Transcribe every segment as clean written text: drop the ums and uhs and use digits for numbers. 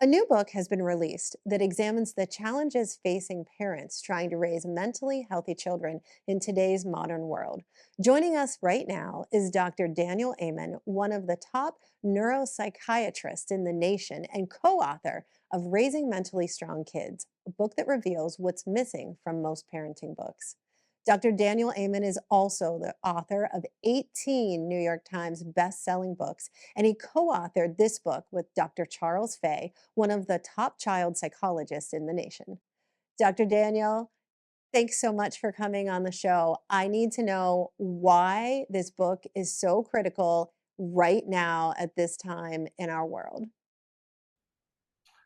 A new book has been released that examines the challenges facing parents trying to raise mentally healthy children in today's modern world. Joining us right now is Dr. Daniel Amen, one of the top neuropsychiatrists in the nation and co author of Raising Mentally Strong Kids, a book that reveals what's missing from most parenting books. Dr. Daniel Amen is also the author of 18 New York Times best-selling books, and he co-authored this book with Dr. Charles Fay, one of the top child psychologists in the nation. Dr. Daniel, thanks so much for coming on the show. I need to know why this book is so critical right now at this time in our world.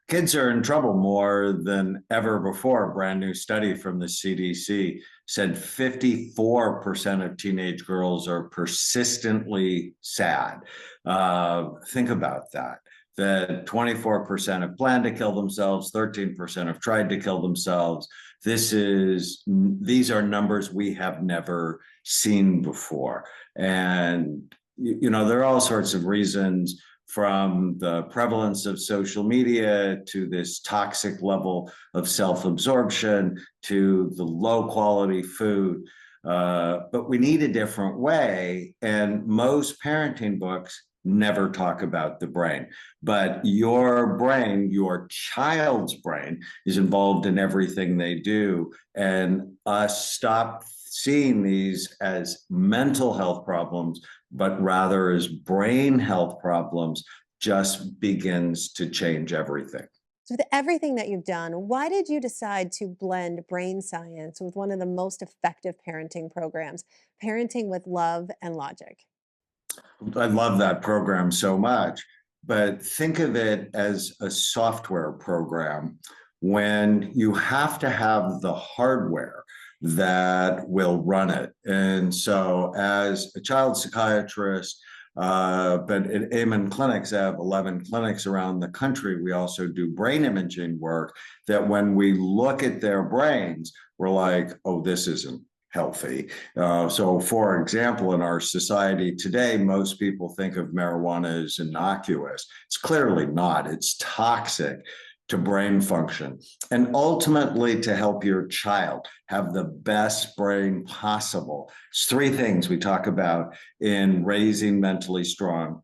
Kids are in trouble more than ever before. A brand new study from the CDC said 54% of teenage girls are persistently sad. Think about that. That 24% have planned to kill themselves, 13% have tried to kill themselves. These are numbers we have never seen before. And there are all sorts of reasons, from the prevalence of social media to this toxic level of self-absorption to the low quality food. But we need a different way. And most parenting books never talk about the brain. But your brain, your child's brain, is involved in everything they do. And us stop seeing these as mental health problems, but rather as brain health problems, just begins to change everything. So, with everything that you've done, why did you decide to blend brain science with one of the most effective parenting programs, parenting with love and logic? I love that program so much, but think of it as a software program when you have to have the hardware that will run it. And so, as a child psychiatrist, but at Amen Clinics, I have 11 clinics around the country. We also do brain imaging work that when we look at their brains, we're like, oh, this isn't healthy. So, for example, in our society today, most people think of marijuana as innocuous. It's clearly not. It's toxic to brain function, and ultimately to help your child have the best brain possible. It's three things we talk about in raising mentally strong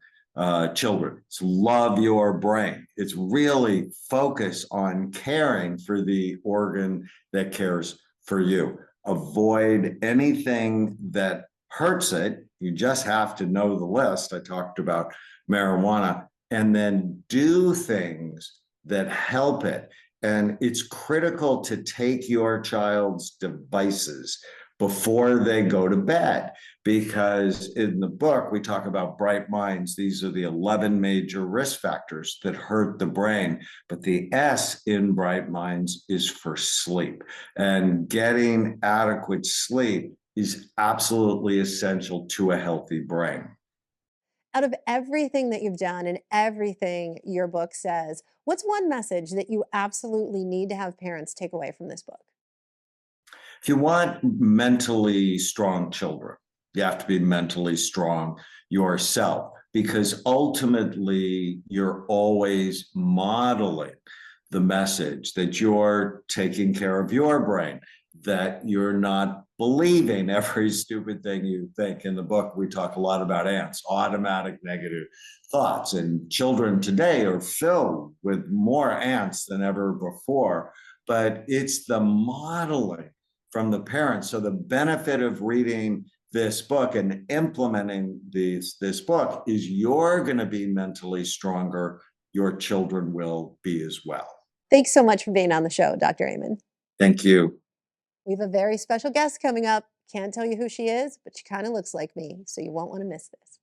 children. It's love your brain. It's really focus on caring for the organ that cares for you. Avoid anything that hurts it. You just have to know the list. I talked about marijuana, and then do things that help it. And it's critical to take your child's devices before they go to bed, because in the book, we talk about bright minds. These are the 11 major risk factors that hurt the brain. But the S in bright minds is for sleep. And getting adequate sleep is absolutely essential to a healthy brain. Out of everything that you've done and everything your book says, what's one message that you absolutely need to have parents take away from this book? If you want mentally strong children, you have to be mentally strong yourself, because ultimately you're always modeling the message that you're taking care of your brain, that you're not believing every stupid thing you think. In the book, we talk a lot about ants, automatic negative thoughts. And children today are filled with more ants than ever before. But it's the modeling from the parents. So the benefit of reading this book and implementing this book is you're going to be mentally stronger. Your children will be as well. Thanks so much for being on the show, Dr. Amen. Thank you. We have a very special guest coming up. Can't tell you who she is, but she kind of looks like me, so you won't want to miss this.